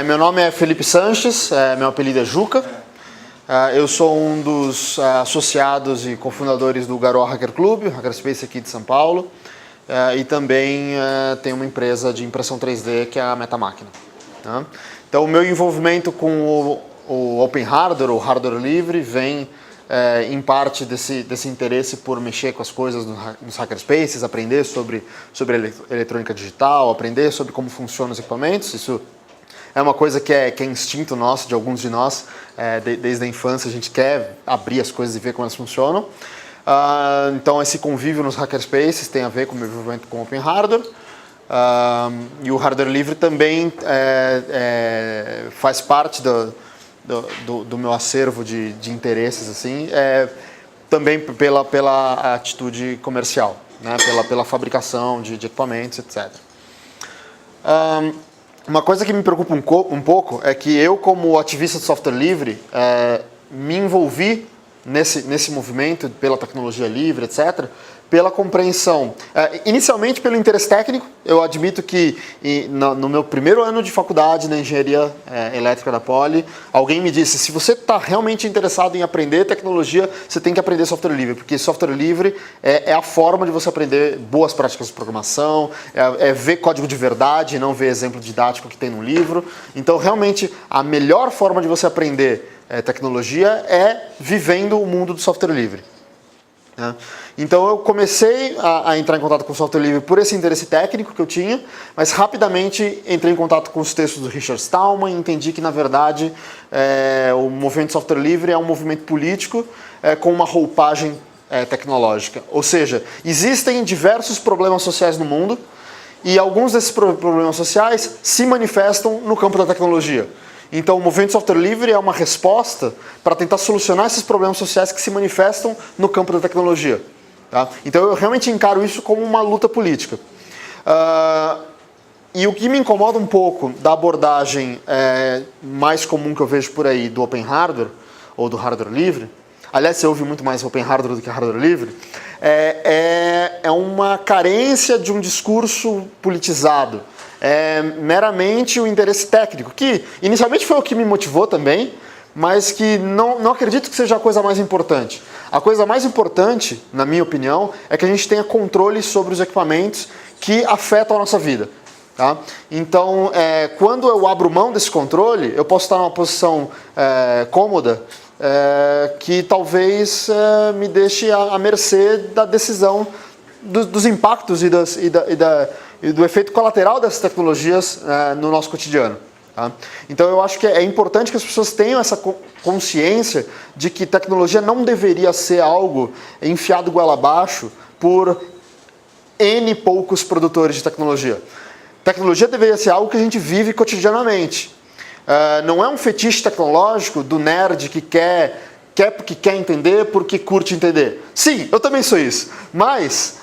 Meu nome é Felipe Sanches, meu apelido é Juca. Eu sou um dos associados e cofundadores do Garou Hacker Club, Hackerspace aqui de São Paulo. E também tenho uma empresa de impressão 3D que é a Metamáquina. Então o meu envolvimento com o Open Hardware, o hardware livre, vem em parte desse interesse por mexer com as coisas nos hackerspaces, aprender sobre eletrônica digital, aprender sobre como funcionam os equipamentos. Isso é uma coisa que é instinto nosso, de alguns de nós, desde a infância a gente quer abrir as coisas e ver como elas funcionam. Então esse convívio nos hackerspaces tem a ver com o meu envolvimento com Open Hardware. E o hardware livre também faz parte do meu acervo de interesses, assim, também pela atitude comercial, né? pela fabricação de equipamentos, etc. Uma coisa que me preocupa um pouco é que eu, como ativista de software livre, me envolvi nesse movimento pela tecnologia livre, etc., pela compreensão, inicialmente pelo interesse técnico. Eu admito que no meu primeiro ano de faculdade na engenharia elétrica da Poli, alguém me disse: se você está realmente interessado em aprender tecnologia, você tem que aprender software livre, porque software livre é a forma de você aprender boas práticas de programação, ver código de verdade, não ver exemplo didático que tem no livro. Então, realmente, a melhor forma de você aprender tecnologia é vivendo o mundo do software livre. Então eu comecei a entrar em contato com o software livre por esse interesse técnico que eu tinha, mas rapidamente entrei em contato com os textos do Richard Stallman e entendi que, na verdade, o movimento de software livre é um movimento político com uma roupagem tecnológica. Ou seja, existem diversos problemas sociais no mundo e alguns desses problemas sociais se manifestam no campo da tecnologia. Então, o movimento de software livre é uma resposta para tentar solucionar esses problemas sociais que se manifestam no campo da tecnologia. Tá? Então, eu realmente encaro isso como uma luta política. E o que me incomoda um pouco da abordagem mais comum que eu vejo por aí do Open Hardware, ou do hardware livre, aliás, você ouve muito mais Open Hardware do que hardware livre, é uma carência de um discurso politizado. É meramente o interesse técnico, que inicialmente foi o que me motivou também, mas que não acredito que seja a coisa mais importante. A coisa mais importante, na minha opinião, é que a gente tenha controle sobre os equipamentos que afetam a nossa vida. Tá? Então, quando eu abro mão desse controle, eu posso estar numa posição cômoda que talvez me deixe à mercê da decisão dos impactos e do efeito colateral dessas tecnologias no nosso cotidiano. Tá? Então eu acho que é importante que as pessoas tenham essa consciência de que tecnologia não deveria ser algo enfiado goela abaixo por N poucos produtores de tecnologia. Tecnologia deveria ser algo que a gente vive cotidianamente. Não é um fetiche tecnológico do nerd que quer porque quer entender, porque curte entender. Sim, eu também sou isso. Mas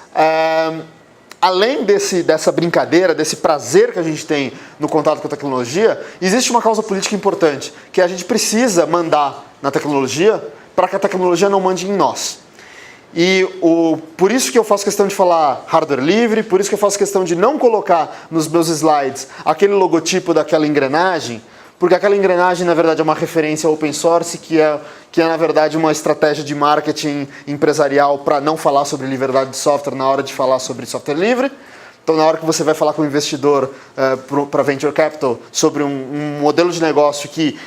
além dessa brincadeira, desse prazer que a gente tem no contato com a tecnologia, existe uma causa política importante, que a gente precisa mandar na tecnologia para que a tecnologia não mande em nós. E por isso que eu faço questão de falar hardware livre, por isso que eu faço questão de não colocar nos meus slides aquele logotipo daquela engrenagem, porque aquela engrenagem, na verdade, é uma referência ao open source, que é na verdade, uma estratégia de marketing empresarial para não falar sobre liberdade de software na hora de falar sobre software livre. Então, na hora que você vai falar com um investidor para Venture Capital sobre um modelo de negócio que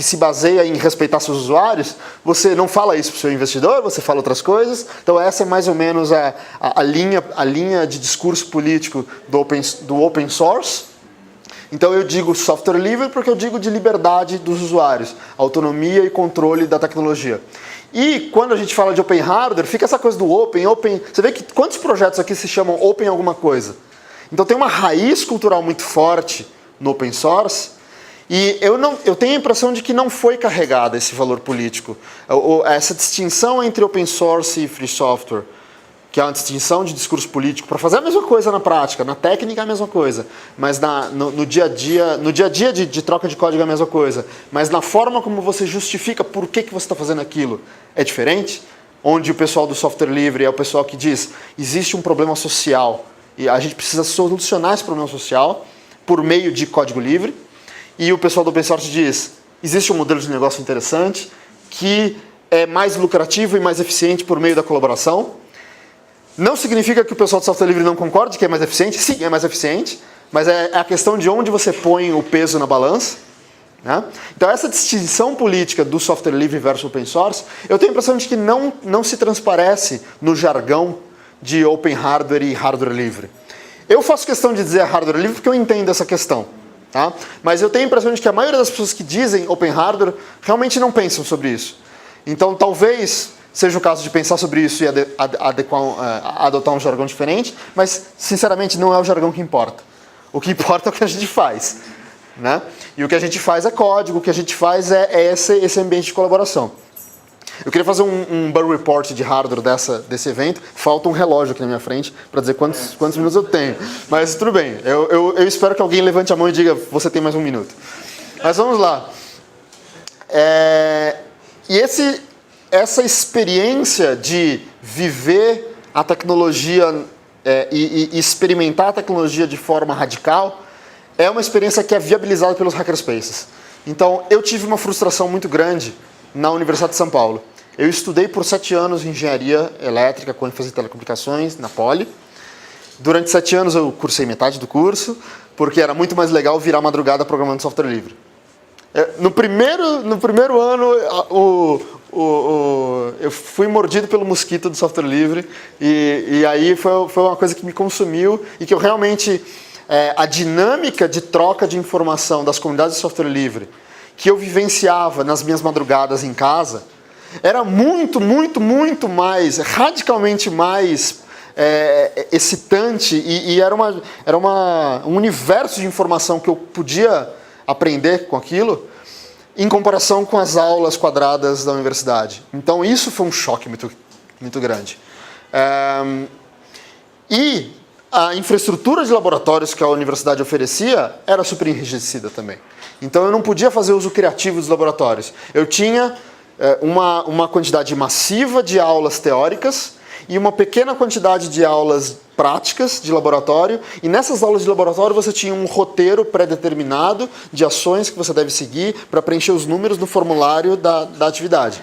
se baseia em respeitar seus usuários, você não fala isso para o seu investidor, você fala outras coisas. Então, essa é mais ou menos a linha de discurso político do open source. Então eu digo software livre porque eu digo de liberdade dos usuários, autonomia e controle da tecnologia. E quando a gente fala de open hardware, fica essa coisa do open. Você vê que quantos projetos aqui se chamam open alguma coisa? Então tem uma raiz cultural muito forte no open source e eu tenho a impressão de que não foi carregado esse valor político. Essa distinção entre open source e free software, que é uma distinção de discurso político, para fazer a mesma coisa na prática, na técnica é a mesma coisa, mas no dia a dia de troca de código é a mesma coisa, mas na forma como você justifica por que você está fazendo aquilo é diferente, onde o pessoal do software livre é o pessoal que diz, existe um problema social e a gente precisa solucionar esse problema social por meio de código livre, e o pessoal do open source diz, existe um modelo de negócio interessante que é mais lucrativo e mais eficiente por meio da colaboração. Não significa que o pessoal do software livre não concorde que é mais eficiente. Sim, é mais eficiente, mas é a questão de onde você põe o peso na balança. Né? Então essa distinção política do software livre versus open source, eu tenho a impressão de que não se transparece no jargão de open hardware e hardware livre. Eu faço questão de dizer hardware livre porque eu entendo essa questão. Tá? Mas eu tenho a impressão de que a maioria das pessoas que dizem open hardware realmente não pensam sobre isso. Então talvez seja o caso de pensar sobre isso e adotar um jargão diferente, mas sinceramente não é o jargão que importa. O que importa é o que a gente faz. Né? E o que a gente faz é código, o que a gente faz é esse ambiente de colaboração. Eu queria fazer um Burn Report de hardware desse evento. Falta um relógio aqui na minha frente para dizer quantos minutos eu tenho. Mas tudo bem, eu espero que alguém levante a mão e diga, você tem mais um minuto. Mas vamos lá. E essa experiência de viver a tecnologia e experimentar a tecnologia de forma radical é uma experiência que é viabilizada pelos hackerspaces. Então, eu tive uma frustração muito grande na Universidade de São Paulo. Eu estudei por 7 anos engenharia elétrica com ênfase em telecomunicações, na Poli. Durante 7 anos eu cursei metade do curso, porque era muito mais legal virar madrugada programando software livre. No primeiro ano, eu fui mordido pelo mosquito do software livre, e aí foi uma coisa que me consumiu e que eu realmente... a dinâmica de troca de informação das comunidades de software livre que eu vivenciava nas minhas madrugadas em casa era muito, muito, muito mais, radicalmente mais excitante e era um universo de informação que eu podia aprender com aquilo em comparação com as aulas quadradas da universidade. Então isso foi um choque muito, muito grande. A infraestrutura de laboratórios que a universidade oferecia era super enrijecida também. Então eu não podia fazer uso criativo dos laboratórios. Eu tinha uma quantidade massiva de aulas teóricas e uma pequena quantidade de aulas práticas de laboratório. E nessas aulas de laboratório você tinha um roteiro pré-determinado de ações que você deve seguir para preencher os números no formulário da atividade.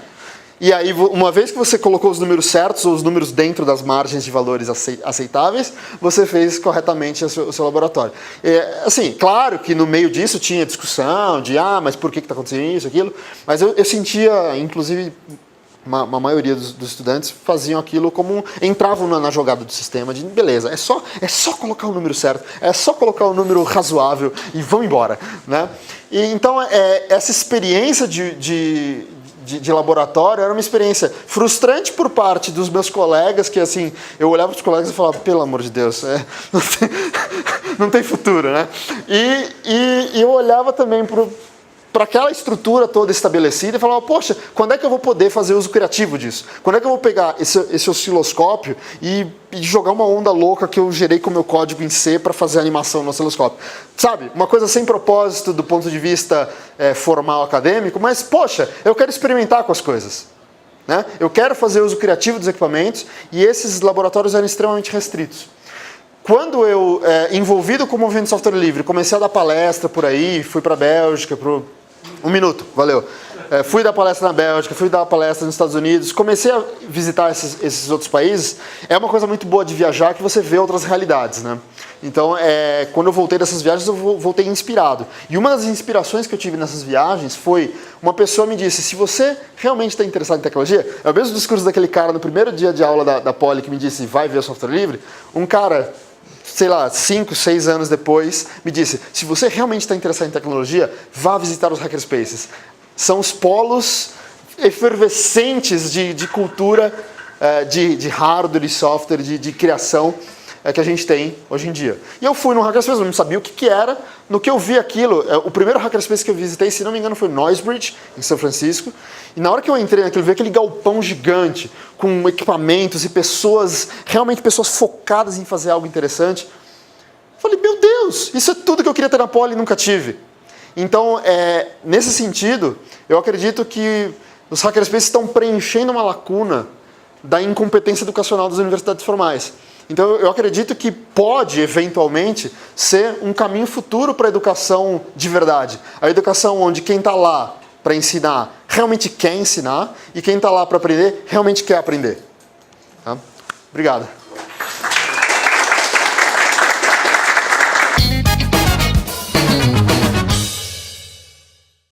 E aí, uma vez que você colocou os números certos, ou os números dentro das margens de valores aceitáveis, você fez corretamente o seu laboratório. Assim, claro que no meio disso tinha discussão de, mas por que está acontecendo isso, aquilo, mas eu sentia, inclusive, uma maioria dos estudantes faziam aquilo como entravam na jogada do sistema de, beleza, é só colocar o número certo, é só colocar o número razoável e vão embora. Né? E, então, essa experiência de laboratório era uma experiência frustrante por parte dos meus colegas, que assim, eu olhava para os colegas e falava, pelo amor de Deus, não tem futuro, né? E eu olhava também para aquela estrutura toda estabelecida e falava, poxa, quando é que eu vou poder fazer uso criativo disso? Quando é que eu vou pegar esse osciloscópio e jogar uma onda louca que eu gerei com o meu código em C para fazer a animação no osciloscópio? Sabe, uma coisa sem propósito do ponto de vista formal acadêmico, mas, poxa, eu quero experimentar com as coisas. Né? Eu quero fazer uso criativo dos equipamentos e esses laboratórios eram extremamente restritos. Quando eu, envolvido com o movimento de software livre, comecei a dar palestra por aí, fui para a Bélgica, um minuto, valeu. Fui dar palestra na Bélgica, fui dar palestra nos Estados Unidos, comecei a visitar esses outros países. É uma coisa muito boa de viajar que você vê outras realidades, né? Então, quando eu voltei dessas viagens, eu voltei inspirado. E uma das inspirações que eu tive nessas viagens foi, uma pessoa me disse, se você realmente está interessado em tecnologia, é o mesmo discurso daquele cara no primeiro dia de aula da Poli que me disse, vai ver o software livre, um cara... sei lá, 5, 6 anos depois, me disse, se você realmente está interessado em tecnologia, vá visitar os hackerspaces. São os polos efervescentes de cultura, de hardware e software, de criação que a gente tem hoje em dia. E eu fui no hackerspace, eu não sabia o que era. No que eu vi aquilo, o primeiro hackerspace que eu visitei, se não me engano, foi Noisebridge, em São Francisco. E na hora que eu entrei naquilo, eu vi aquele galpão gigante, com equipamentos e pessoas, realmente pessoas focadas em fazer algo interessante. Falei, meu Deus, isso é tudo que eu queria ter na Poli e nunca tive. Então, nesse sentido, eu acredito que os hackerspaces estão preenchendo uma lacuna da incompetência educacional das universidades formais. Então eu acredito que pode, eventualmente, ser um caminho futuro para a educação de verdade. A educação onde quem está lá para ensinar realmente quer ensinar e quem está lá para aprender realmente quer aprender. Tá? Obrigado.